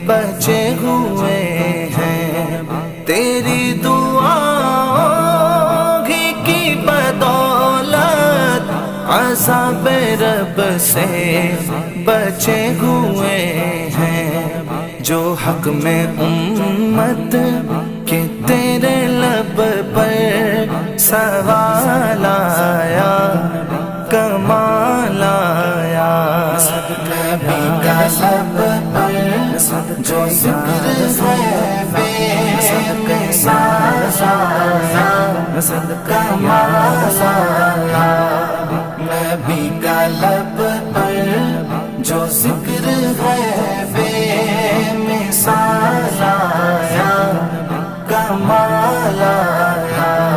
بچے ہوئے ہیں، تیری دعاؤں کی بدولت عذاب رب سے بچے ہوئے ہیں، جو حق میں امت کہ تیرے لب پر سوال آیا، کمال آیا، نبی کا لب پر جو ذکر ہے بے ساز آیا، کمال آیا، نبی کا لب پر جو ذکر ہے